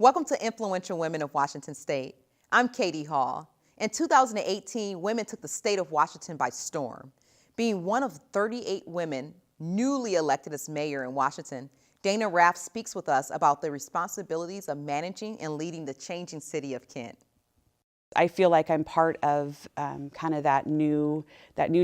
Welcome to Influential Women of Washington State. I'm Katie Hall. In 2018, women took the state of Washington by storm. Being one of 38 women newly elected as mayor in Washington, Dana Raff speaks with us about the responsibilities of managing and leading the changing city of Kent. I feel like I'm part of kind of that new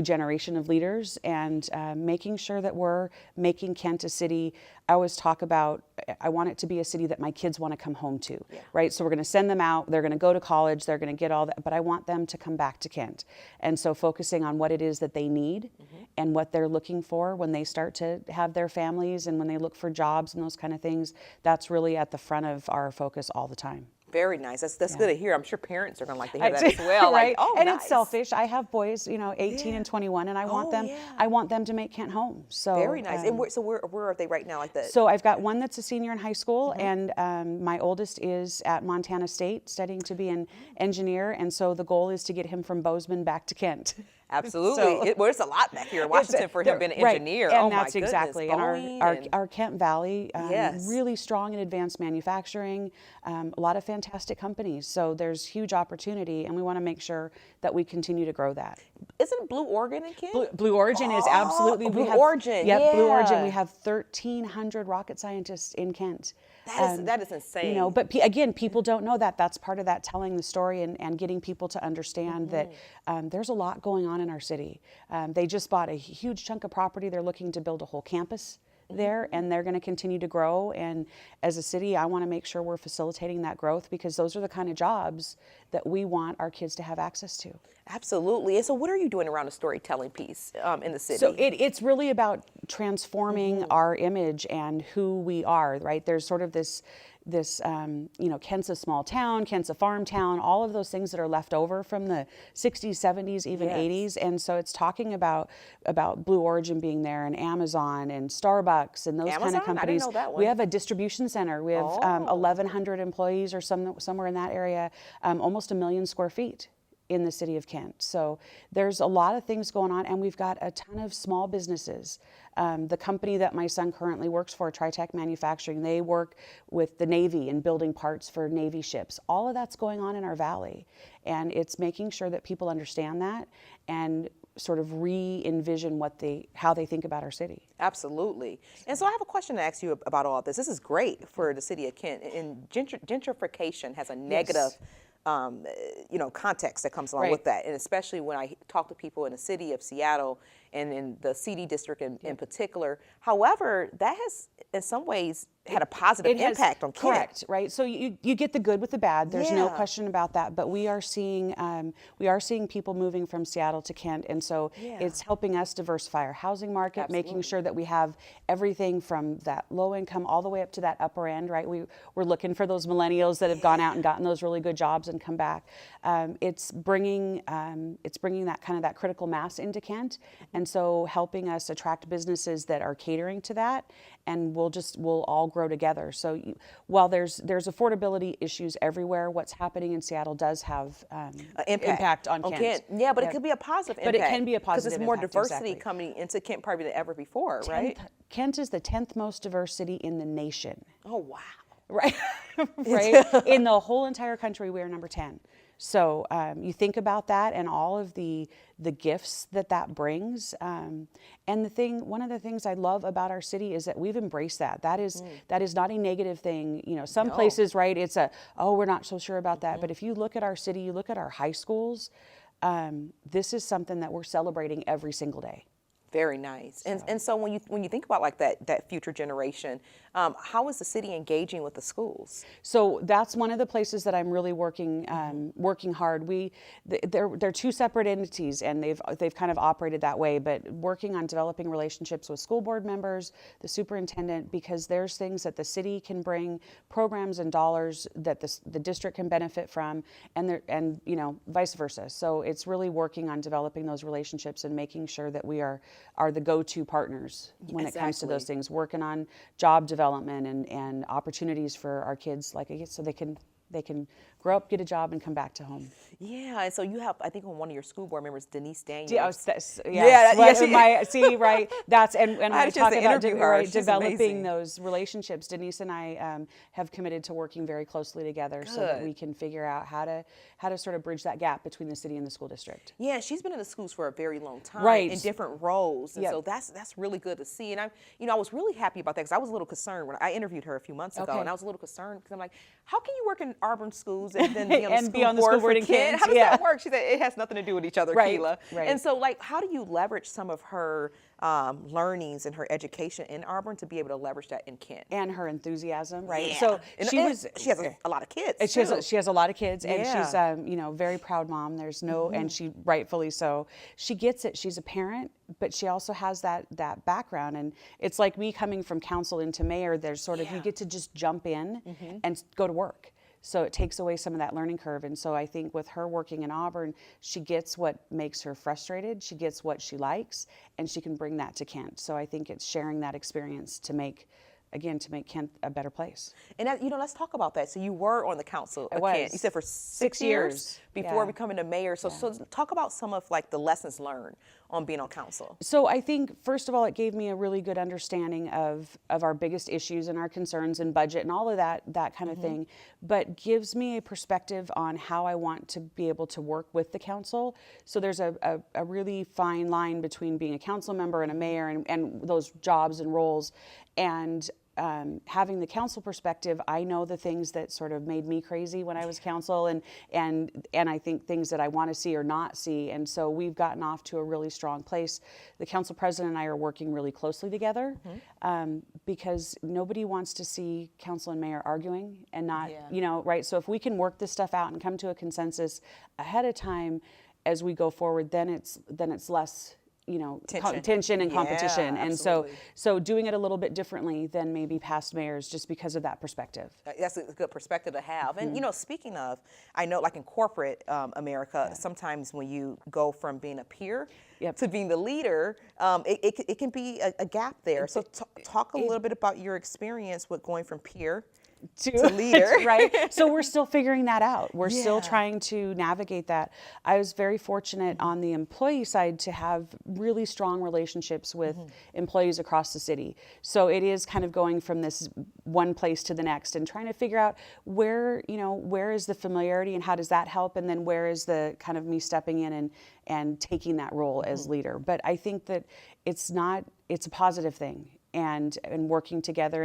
generation of leaders, and making sure that we're making Kent a city. I always talk about, I want it to be a city that my kids want to come home to, right? So we're going to send them out, they're going to go to college, they're going to get all that, but I want them to come back to Kent. And so focusing on what it is that they need and what they're looking for when they start to have their families and when they look for jobs and those kind of things, that's really at the front of our focus all the time. Very nice. That's good to hear. I'm sure parents are going to like to hear that as well. Right? Like, oh, and nice. It's selfish. I have boys, 18 and 21, and I want them to make Kent home. So very nice. And where are they right now? So I've got one that's a senior in high school, and my oldest is at Montana State studying to be an engineer, and so the goal is to get him from Bozeman back to Kent. Absolutely. There's a lot back here in Washington for him being an engineer. And oh that's my exactly. Boeing And our Kent Valley, really strong in advanced manufacturing, a lot of fantastic companies. So there's huge opportunity, and we want to make sure that we continue to grow that. Isn't Blue Origin in Kent? Blue Origin is absolutely. Blue Origin. Yep, Blue Origin. We have 1,300 rocket scientists in Kent. That is insane. But again, people don't know that. That's part of that telling the story and getting people to understand that there's a lot going on in our city. They just bought a huge chunk of property. They're looking to build a whole campus there, and they're going to continue to grow. And as a city, I want to make sure we're facilitating that growth, because those are the kind of jobs that we want our kids to have access to. Absolutely. And so what are you doing around the storytelling piece in the city? So it's really about transforming our image and who we are, right? There's sort of this Kent's a small town, Kent's a farm town, all of those things that are left over from the 60s, 70s, even 80s. And so it's talking about Blue Origin being there, and Amazon and Starbucks and those kind of companies. I didn't know that one. We have a distribution center. We have 1,100 employees or somewhere in that area, almost 1 million square feet in the city of Kent. So there's a lot of things going on, and we've got a ton of small businesses. The company that my son currently works for, Tritech Manufacturing, they work with the Navy and building parts for Navy ships. All of that's going on in our valley, and it's making sure that people understand that and sort of re-envision how they think about our city. Absolutely. And so I have a question to ask you about all of this. This is great for the city of Kent, and gentrification has a negative context that comes along with that. And especially when I talk to people in the city of Seattle and in the CD district in particular. However, that has in some ways had a positive impact on Kent. Correct, right? So you get the good with the bad. There's no question about that. But we are seeing people moving from Seattle to Kent, and so it's helping us diversify our housing market, making sure that we have everything from that low income all the way up to that upper end, right? We're looking for those millennials that have gone out and gotten those really good jobs and come back. It's bringing that kind of that critical mass into Kent, and so helping us attract businesses that are catering to that, and we'll all grow together. So while there's affordability issues everywhere, what's happening in Seattle does have impact on Kent. Yeah, but it could be a positive impact. But it can be a positive because there's more impact, diversity coming into Kent probably than ever before, right? Kent is the 10th most diverse city in the nation. Oh, wow. Right, right. In the whole entire country, we are number 10. So you think about that and all of the gifts that brings. And one of the things I love about our city is that we've embraced that. That is not a negative thing. Some places, right, it's we're not so sure about that. But if you look at our city, you look at our high schools, this is something that we're celebrating every single day. Very nice. And so when you think about like that future generation, how is the city engaging with the schools? So that's one of the places that I'm really working hard. They're two separate entities, and they've kind of operated that way. But working on developing relationships with school board members, the superintendent, because there's things that the city can bring, programs and dollars that the district can benefit from, and vice versa. So it's really working on developing those relationships and making sure that we are the go-to partners when it comes to those things, working on job development and opportunities for our kids, so they can They can grow up, get a job, and come back to home. Yeah, and so you have, I think, on one of your school board members, Denise Daniels. See, right. That's and when I we talk about her. developing amazing. those relationships, Denise and I have committed to working very closely together so that we can figure out how to sort of bridge that gap between the city and the school district. Yeah, she's been in the schools for a very long time, right, in different roles, and so that's really good to see. And I was really happy about that because I was a little concerned when I interviewed her a few months ago, and I was a little concerned because I'm like, how can you work in Auburn schools and then be on the school board in Kent? How does that work? She said it has nothing to do with each other, Keila. Right. And so, like, how do you leverage some of her learnings and her education in Auburn to be able to leverage that in Kent? And her enthusiasm, right? Yeah. So she has a lot of kids. And she has a lot of kids, and she's very proud mom. There's no, and she rightfully so. She gets it. She's a parent, but she also has that background, and it's like me coming from council into mayor. There's sort of you get to just jump in and go to work. So it takes away some of that learning curve. And so I think with her working in Auburn, she gets what makes her frustrated, she gets what she likes, and she can bring that to Kent. So I think it's sharing that experience to make Kent a better place. And let's talk about that. So you were on the council of Kent. You said for 6 years before becoming a mayor. So talk about some of like the lessons learned on being on council. So I think first of all, it gave me a really good understanding of our biggest issues and our concerns and budget and all of that kind of thing, but gives me a perspective on how I want to be able to work with the council. So there's a really fine line between being a council member and a mayor and those jobs and roles. And having the council perspective, I know the things that sort of made me crazy when I was council, and I think things that I want to see or not see. And so we've gotten off to a really strong place. The council president and I are working really closely together because nobody wants to see council and mayor arguing and not, right? So if we can work this stuff out and come to a consensus ahead of time as we go forward, then it's less tension and competition. And so doing it a little bit differently than maybe past mayors just because of that perspective. That's a good perspective to have. And, speaking of, I know like in corporate America, sometimes when you go from being a peer to being the leader, it can be a gap there. So talk a little bit about your experience with going from peer to leader. Right? So we're still figuring that out. We're still trying to navigate that. I was very fortunate on the employee side to have really strong relationships with employees across the city. So it is kind of going from this one place to the next and trying to figure out where is the familiarity and how does that help, and then where is the kind of me stepping in and taking that role as leader. But I think that it's a positive thing, and working together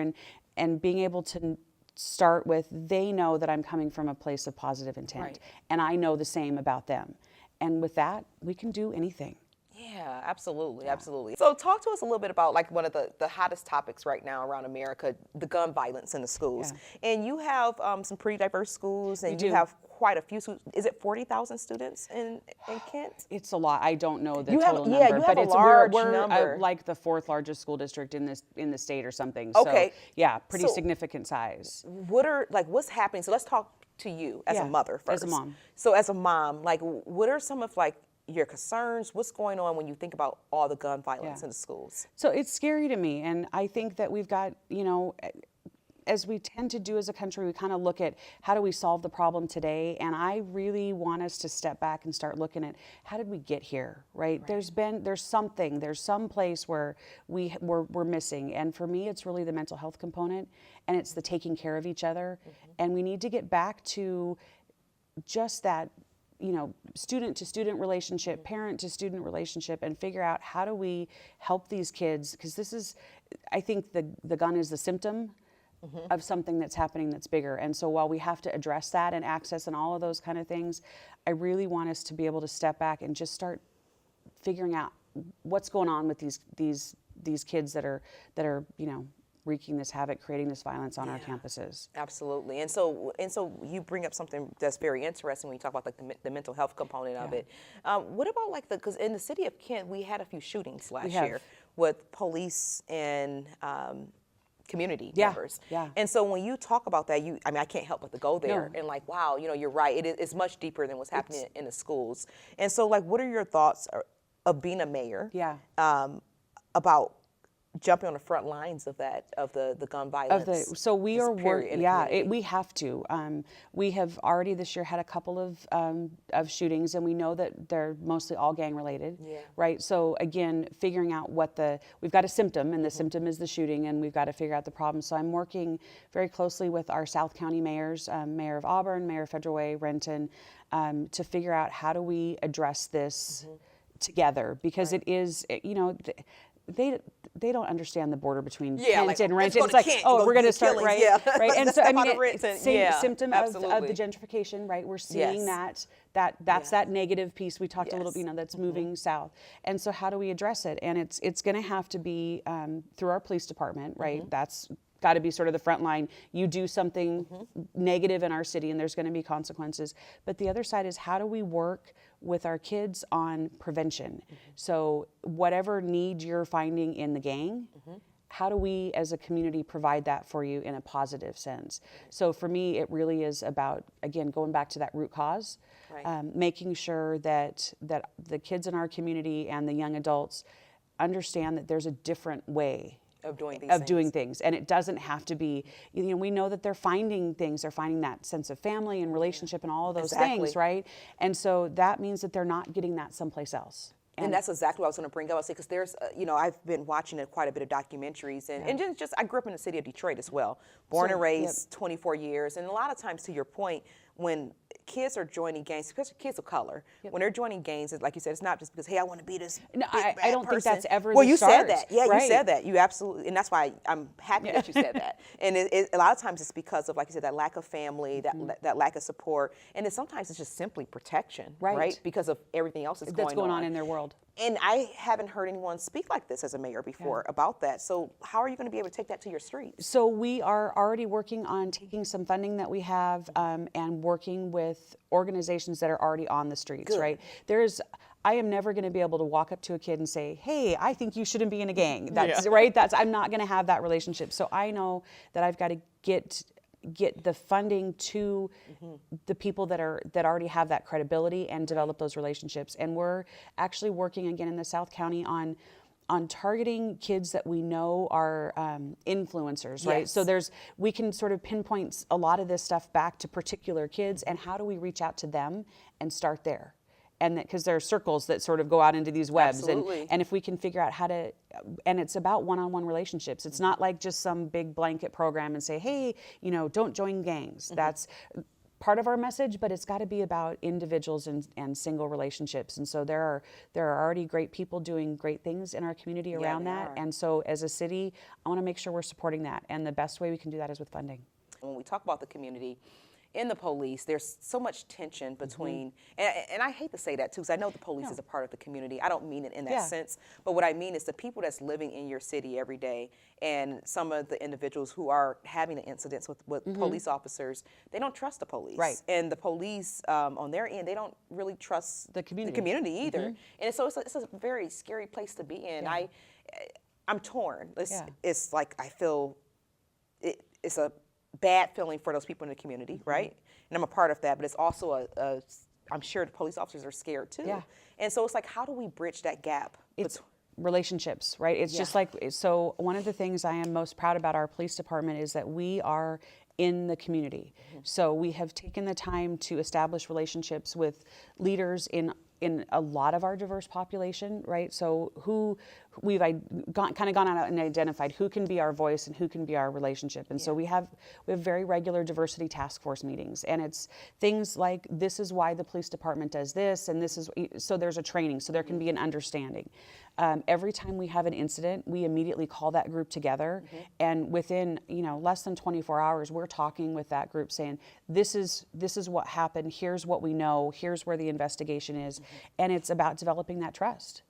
and being able to start with, they know that I'm coming from a place of positive intent, and I know the same about them. And with that, we can do anything. Yeah, absolutely, absolutely. So talk to us a little bit about like one of the hottest topics right now around America, the gun violence in the schools. And you have some pretty diverse schools, and you have quite a few schools. Is it 40,000 students in Kent? It's a lot. I don't know the total number, but we're like the 4th largest school district in the state or something. Okay. So pretty significant size. What's happening? So let's talk to you as a mother first. As a mom. So as a mom, like what are some of like your concerns? What's going on when you think about all the gun violence in the schools? So it's scary to me, and I think that we've got, as we tend to do as a country, we kind of look at how do we solve the problem today, and I really want us to step back and start looking at how did we get here, right? There's some place where we're missing, and for me it's really the mental health component, and it's the taking care of each other, and we need to get back to just that student to student relationship, parent to student relationship, and figure out how do we help these kids, because I think the gun is the symptom of something that's happening that's bigger. And so while we have to address that and access and all of those kind of things, I really want us to be able to step back and just start figuring out what's going on with these kids that are wreaking this havoc, creating this violence on our campuses. Absolutely. And so you bring up something that's very interesting when you talk about like the mental health component of it. What about like because in the city of Kent, we had a few shootings last year with police and community members. And so when you talk about that, I can't help but to go there and like, wow, you're right. It's much deeper than what's happening in the schools. And so like, what are your thoughts of being a mayor about jumping on the front lines of the gun violence. So we just are period, in the yeah, community. we have to. We have already this year had a couple of shootings, and we know that they're mostly all gang related, right? So again, figuring out we've got a symptom, and the symptom is the shooting, and we've got to figure out the problem. So I'm working very closely with our South County mayors, Mayor of Auburn, Mayor of Federal Way, Renton, to figure out how do we address this together, because it is, they don't understand the border between Kent like, and let's Renton. go It's to like, Kent, oh, go we're going to do start, killings, right? yeah. Right. And Let's so, I step mean, out of Renton, same yeah, symptom of absolutely. the gentrification, right? We're seeing Yes. that's that negative piece we talked a little, Yes. that's moving south. And so how do we address it? And it's going to have to be through our police department, right? That's got to be sort of the front line. You do something negative in our city and there's going to be consequences. But the other side is, how do we work with our kids on prevention? So whatever need you're finding in the gang, how do we as a community provide that for you in a positive sense? So for me, it really is about, again, going back to that root cause, making sure that the kids in our community and the young adults understand that there's a different way of doing things, and it doesn't have to be, we know that they're finding that sense of family and relationship and all of those things, right? And so that means that they're not getting that someplace else. And that's exactly what I was going to bring up. I say, because there's, I've been watching quite a bit of documentaries, and just I grew up in the city of Detroit as well, born and raised, 24 years, and a lot of times, to your point, when kids are joining gangs, especially kids of color, when they're joining gangs, like you said, it's not just because, hey, I want to be this big, bad I don't think person. that's ever well, the you start, said that. Yeah, right. you said that. You absolutely, and that's why I'm happy that you said that. And a lot of times it's because of, like you said, that lack of family, that lack of support, and then sometimes it's just simply protection, right? Because of everything else that's going on in their world. And I haven't heard anyone speak like this as a mayor before about that. So how are you going to be able to take that to your streets? So we are already working on taking some funding that we have and working with organizations that are already on the streets, right? I am never going to be able to walk up to a kid and say, hey, I think you shouldn't be in a gang. That's right. I'm not going to have that relationship. So I know that I've got to get the funding to the people that already have that credibility and develop those relationships. And we're actually working again in the South County on targeting kids that we know are influencers, right? So we can sort of pinpoint a lot of this stuff back to particular kids, and how do we reach out to them and start there? And because there are circles that sort of go out into these webs, and if we can figure out how to, and it's about one-on-one relationships. It's not like just some big blanket program and say, hey, don't join gangs. That's part of our message, but it's got to be about individuals and single relationships. And so there are already great people doing great things in our community around that. And so as a city, I want to make sure we're supporting that. And the best way we can do that is with funding. When we talk about the community and the police, there's so much tension between, and I hate to say that too, because I know the police is a part of the community. I don't mean it in that sense, but what I mean is the people that's living in your city every day, and some of the individuals who are having the incidents with police officers, they don't trust the police. Right. And the police, on their end, they don't really trust the community either. And so it's a very scary place to be in. I'm torn. It's like I feel it's a bad feeling for those people in the community, right? And I'm a part of that, but it's also I'm sure the police officers are scared too. And so it's like, how do we bridge that gap? It's relationships, right? It's just like, so one of the things I am most proud about our police department is that we are in the community. So we have taken the time to establish relationships with leaders in a lot of our diverse population, right? So we've kind of gone out and identified who can be our voice and who can be our relationship. And so we have very regular diversity task force meetings, and it's things like, this is why the police department does this, and this is, so there's a training, so there can be an understanding. Every time we have an incident, we immediately call that group together, and within less than 24 hours, we're talking with that group saying, this is what happened, here's what we know, here's where the investigation is, and it's about developing that trust.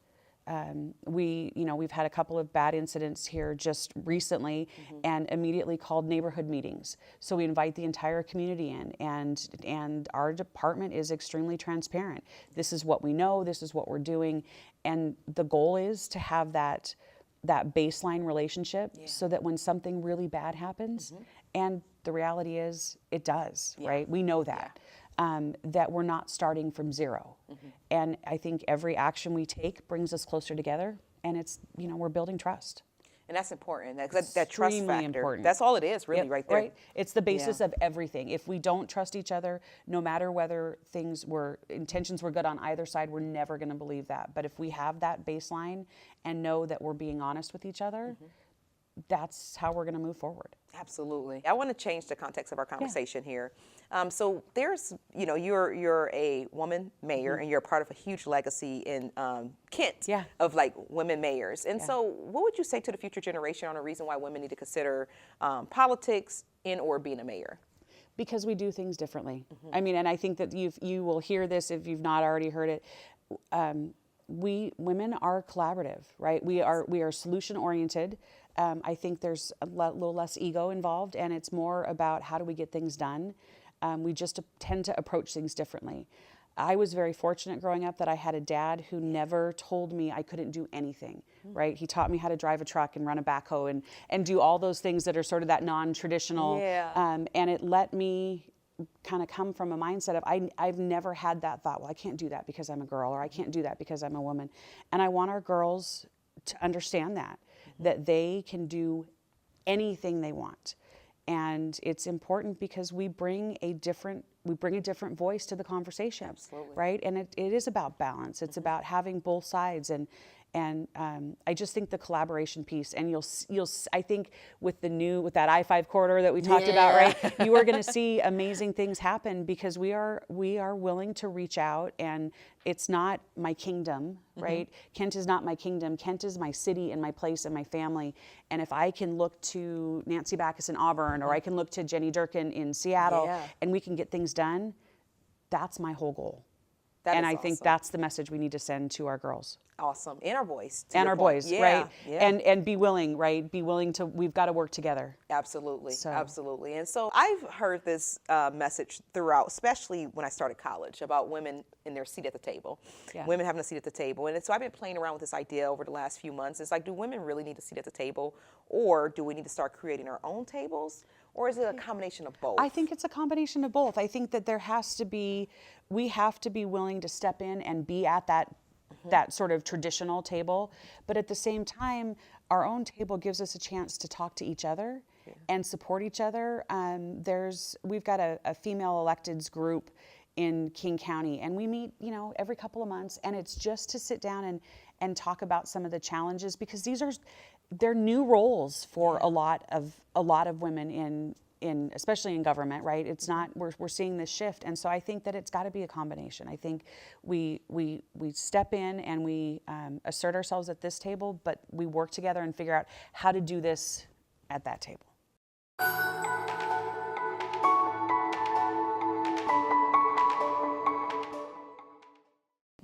We've had a couple of bad incidents here just recently, and immediately called neighborhood meetings. So we invite the entire community in, and our department is extremely transparent. This is what we know, this is what we're doing, and the goal is to have that baseline relationship so that when something really bad happens, and the reality is it does, right? We know that. That we're not starting from zero. And I think every action we take brings us closer together, and it's, we're building trust. And that's important. That trust Extremely factor. important. That's all it is, really, Yep, right there. Right? It's the basis of everything. If we don't trust each other, no matter whether intentions were good on either side, we're never going to believe that. But if we have that baseline and know that we're being honest with each other, that's how we're going to move forward. Absolutely. I want to change the context of our conversation here. So there's, you're a woman mayor, and you're part of a huge legacy in Kent of like women mayors. And so what would you say to the future generation on a reason why women need to consider politics in or being a mayor? Because we do things differently. I mean, and I think that you will hear this if you've not already heard it. We women are collaborative, right? We are solution oriented. I think there's a little less ego involved, and it's more about how do we get things done. We just tend to approach things differently. I was very fortunate growing up that I had a dad who never told me I couldn't do anything, right? He taught me how to drive a truck and run a backhoe and do all those things that are sort of that non-traditional. And it let me kind of come from a mindset of I've never had that thought, well, I can't do that because I'm a girl, or I can't do that because I'm a woman. And I want our girls to understand that they can do anything they want. And it's important because we bring a different voice to the conversation. Absolutely. Right? And it is about balance. It's about having both sides, and I just think the collaboration piece, and you'll I think with that I-5 corridor that we talked about, right? You are going to see amazing things happen because we are willing to reach out, and it's not my kingdom, right? Kent is not my kingdom. Kent is my city and my place and my family. And if I can look to Nancy Backus in Auburn, or I can look to Jenny Durkin in Seattle, and we can get things done, that's my whole goal. And I think that's the message we need to send to our girls. Awesome. And our boys. And our boys, right? And be willing, right? Be willing to, we've got to work together. Absolutely. Absolutely. And so I've heard this message throughout, especially when I started college, about women in their seat at the table. Women having a seat at the table. And so I've been playing around with this idea over the last few months. It's like, do women really need a seat at the table? Or do we need to start creating our own tables? Or is it a combination of both? I think it's a combination of both. I think that we have to be willing to step in and be at that sort of traditional table. But at the same time, our own table gives us a chance to talk to each other and support each other. We've got a female electeds group in King County, and we meet, every couple of months, and it's just to sit down and talk about some of the challenges, because they're new roles for a lot of women in especially in government, right? It's not, we're seeing this shift. And so I think that it's got to be a combination. I think we step in and we assert ourselves at this table, but we work together and figure out how to do this at that table.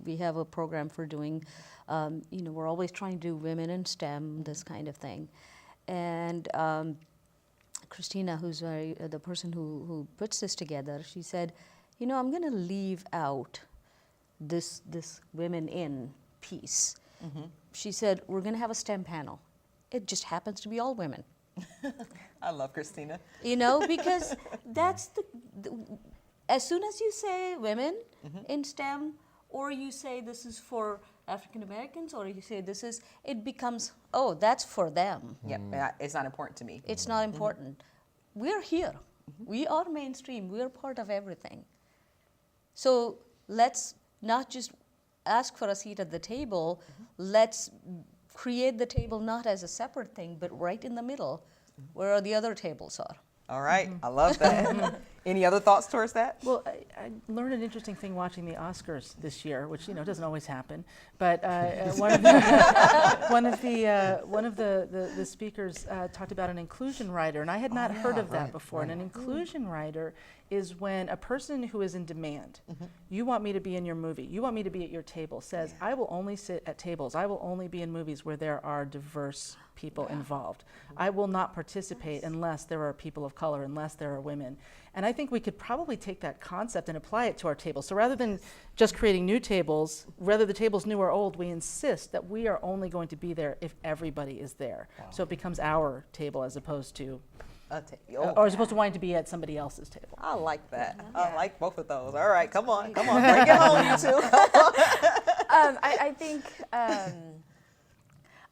We have a program for doing, we're always trying to do women in STEM, this kind of thing. And Christina, who's the person who puts this together, she said, I'm going to leave out this women in piece. She said, we're going to have a STEM panel. It just happens to be all women. I love Christina. Because that's as soon as you say women in STEM, or you say this is for African Americans, or you say it becomes, that's for them. Yeah, it's not important to me. It's not important. We're here. We are mainstream. We're part of everything. So let's not just ask for a seat at the table. Let's create the table not as a separate thing, but right in the middle, where the other tables are. All right, I love that. Any other thoughts towards that? Well, I learned an interesting thing watching the Oscars this year, which doesn't always happen. But one of the speakers talked about an inclusion rider, and I had not heard of that before. And an inclusion rider is when a person who is in demand, you want me to be in your movie, you want me to be at your table, says, I will only sit at tables, I will only be in movies where there are diverse people involved. I will not participate unless there are people of color, unless there are women. And I think we could probably take that concept and apply it to our tables. So rather than just creating new tables, whether the table's new or old, we insist that we are only going to be there if everybody is there. Wow. So it becomes our table as opposed to or as opposed to wanting to be at somebody else's table. I like that. I like both of those. All right, come on, bring it home, you two.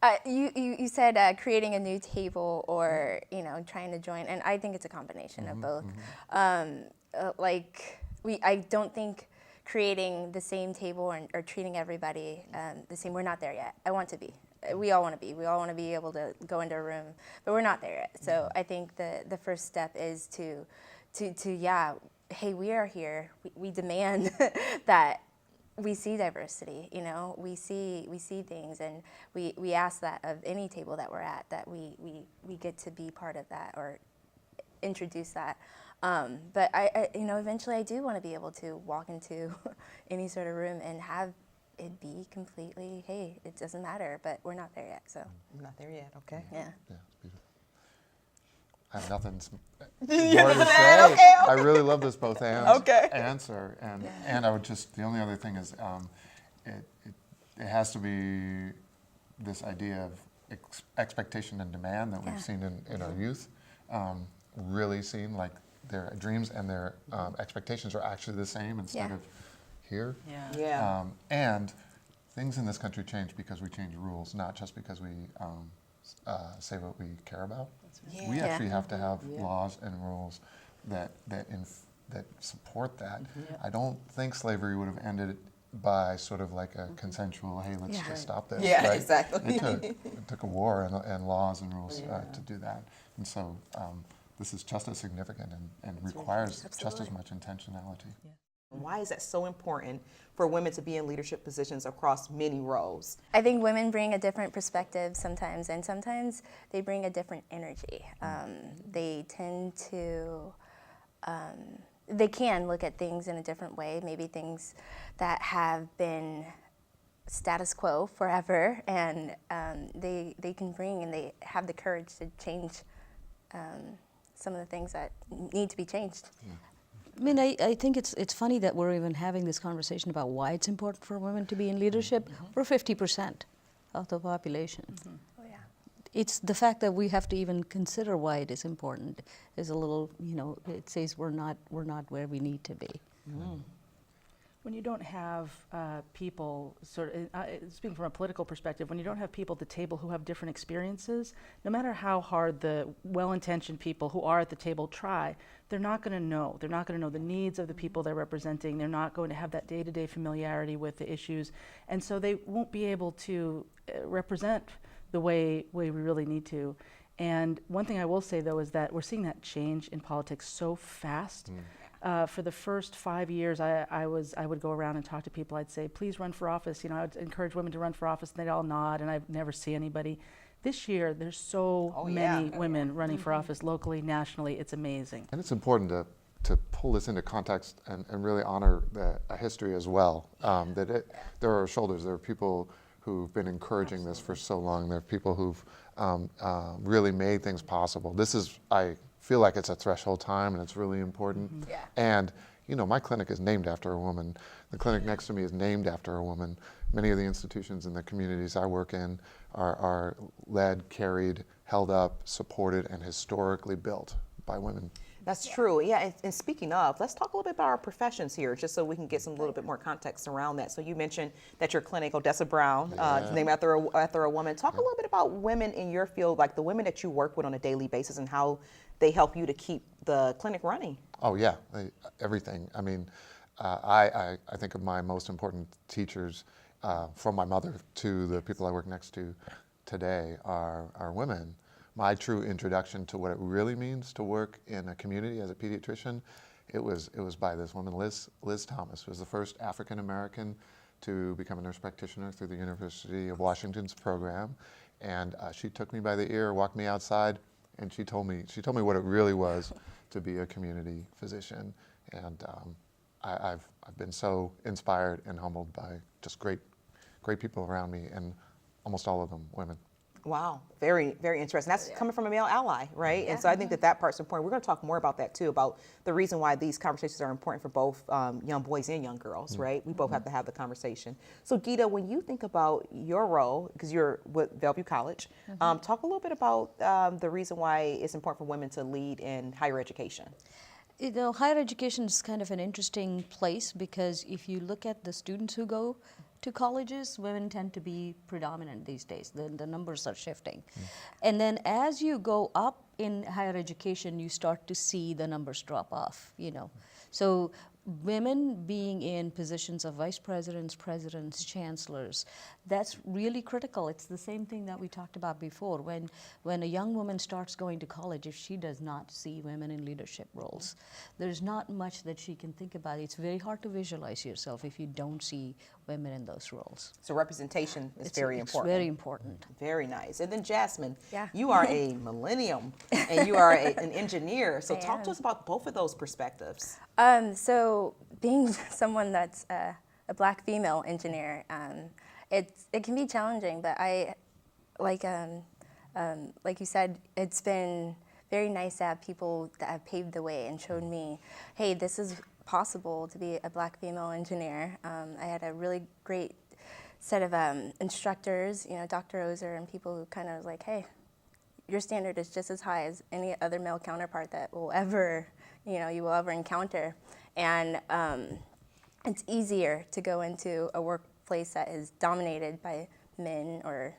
I You said creating a new table or trying to join, and I think it's a combination of both. I don't think creating the same table or treating everybody the same. We're not there yet. I want to be. We all want to be. We all want to be able to go into a room, but we're not there yet. So I think the first step is to hey, we are here. We demand that we see diversity. We see things, and we ask that of any table that we're at, that we get to be part of that or introduce that. But I eventually I do want to be able to walk into any sort of room and have it be completely, hey, it doesn't matter, but we're not there yet, so. I'm not there yet, okay. Yeah. Yeah, it's beautiful. I have nothing more to say. Okay. I really love this both and Okay. answer, and I would just, the only other thing is, it has to be this idea of expectation and demand that we've seen in our youth, really seen like their dreams and their expectations are actually the same instead of here. Yeah. And things in this country change because we change rules, not just because we say what we care about. We actually have to have laws and rules that support that. I don't think slavery would have ended by sort of like a consensual, hey, let's just stop this. Yeah, right? exactly. It took a war and laws and rules to do that. And so this is just as significant and requires just as much intentionality. Why is that so important for women to be in leadership positions across many roles? I think women bring a different perspective sometimes, and sometimes they bring a different energy. They tend to, they can look at things in a different way, maybe things that have been status quo forever, and they can bring and they have the courage to change some of the things that need to be changed. I mean, I think it's funny that we're even having this conversation about why it's important for women to be in leadership. We're 50% of the population. Oh yeah. It's the fact that we have to even consider why it is important is a little, it says we're not where we need to be. When you don't have people, speaking from a political perspective, when you don't have people at the table who have different experiences, no matter how hard the well-intentioned people who are at the table try, they're not going to know. They're not going to know the needs of the people they're representing. They're not going to have that day-to-day familiarity with the issues. And so they won't be able to represent the way we really need to. And one thing I will say, though, is that we're seeing that change in politics so fast. For the first 5 years, I would go around and talk to people. I'd say, please run for office. I would encourage women to run for office, and they'd all nod, and I'd never see anybody. This year, there's so many women running for office locally, nationally. It's amazing. And it's important to pull this into context and really honor a history as well. There are shoulders. There are people who've been encouraging this for so long. There are people who've really made things possible. I feel like it's a threshold time, and it's really important. And my clinic is named after a woman. The clinic next to me is named after a woman. Many of the institutions in the communities I work in are led, carried, held up, supported, and historically built by women. That's true. Yeah, and speaking of, let's talk a little bit about our professions here, just so we can get some little bit more context around that. So you mentioned that your clinic, Odessa Brown, named after a woman. Talk a little bit about women in your field, like the women that you work with on a daily basis, and how they help you to keep the clinic running. Oh yeah, everything. I mean, I think of my most important teachers, from my mother to the people I work next to today, are women. My true introduction to what it really means to work in a community as a pediatrician, it was by this woman, Liz Thomas, who was the first African American to become a nurse practitioner through the University of Washington's program, and she took me by the ear, walked me outside, and she told me what it really was to be a community physician, and I've been so inspired and humbled by just great people around me, and almost all of them women. Wow, very, very interesting. That's coming from a male ally, right? And so I think that part's important. We're going to talk more about that too, about the reason why these conversations are important for both young boys and young girls, right? We both have to have the conversation. So Gita, when you think about your role, because you're with Bellevue College, talk a little bit about the reason why it's important for women to lead in higher education. Higher education is kind of an interesting place because if you look at the students who go to colleges, women tend to be predominant these days. The numbers are shifting. And then as you go up in higher education, you start to see the numbers drop off, you know. So women being in positions of vice presidents, presidents, chancellors, that's really critical. It's the same thing that we talked about before. When a young woman starts going to college, if she does not see women in leadership roles, there's not much that she can think about. It's very hard to visualize yourself if you don't see women in those roles. So representation is very important. It's very important. Very nice. And then Jasmine, Yeah. you are a millennium and you are an engineer. So I talk to am. us about both of those perspectives. So being someone that's a Black female engineer, it can be challenging. But I, like you said, it's been very nice to have people that have paved the way and showed me, hey, this is possible to be a Black female engineer. I had a really great set of instructors, you know, Dr. Ozer, and people who kind of was like, hey, your standard is just as high as any other male counterpart that will ever, you know, you will ever encounter. And it's easier to go into a workplace that is dominated by men or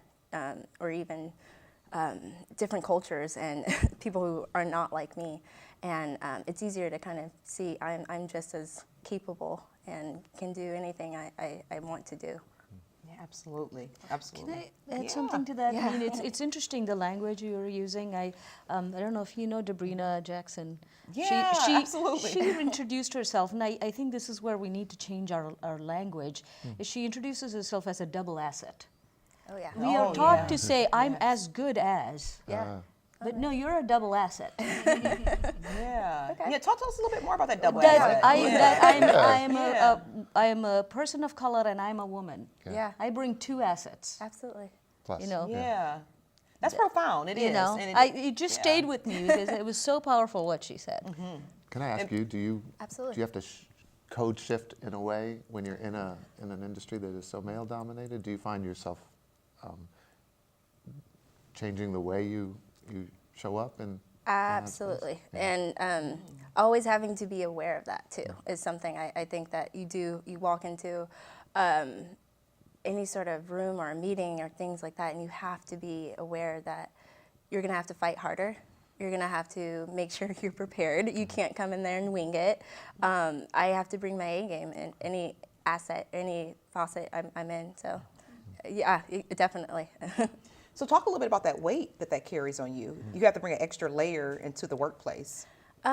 even different cultures and people who are not like me. And it's easier to kind of see I'm just as capable and can do anything I want to do. Yeah, absolutely. Absolutely. Can I add Yeah. something to that? Yeah. I mean, it's interesting the language you're using. I don't know if you know Debrina Jackson. Yeah, absolutely. She introduced herself, and I think this is where we need to change our language. Is she introduces herself as a double asset. Oh yeah. We are Oh, taught yeah. to say, I'm as good as. Yeah. But no, you're a double asset. Yeah. Yeah. Talk to us a little bit more about that double That asset. I am a person of color and I'm a woman. Yeah. I bring two assets. Absolutely. Plus, You know. Yeah. That's profound. It is. You know, And it just yeah. stayed with me because it was so powerful what she said. Can I ask you, do you Absolutely. have to code shift in a way when you're in an industry that is so male dominated? Do you find yourself changing the way you show up in that space? Absolutely. And always having to be aware of that too is something I think that you walk into any sort of room or a meeting or things like that, and you have to be aware that you're going to have to fight harder. You're going to have to make sure you're prepared. You can't come in there and wing it. I have to bring my A game in any asset, any faucet I'm in. So, yeah, definitely. So talk a little bit about that weight that carries on you. You have to bring an extra layer into the workplace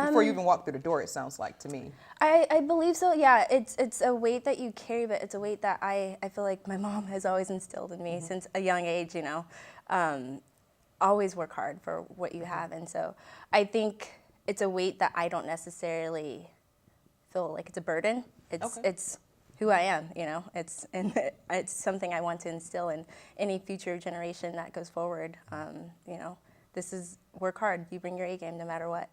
before you even walk through the door, it sounds like to me. I believe so. Yeah, it's a weight that you carry, but it's a weight that I feel like my mom has always instilled in me since a young age. You know, always work hard for what you have, and so I think it's a weight that I don't necessarily feel like it's a burden. It's who I am. You know, it's something I want to instill in any future generation that goes forward. You know, this is work hard. You bring your A game no matter what.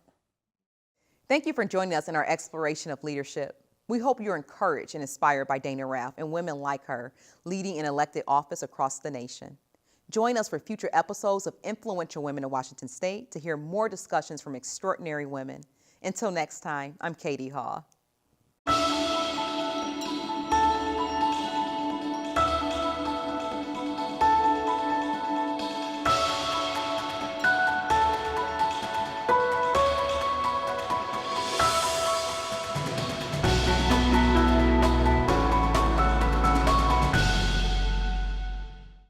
Thank you for joining us in our exploration of leadership. We hope you're encouraged and inspired by Dana Ralph and women like her leading in elected office across the nation. Join us for future episodes of Influential Women in Washington State to hear more discussions from extraordinary women. Until next time, I'm Katie Haw.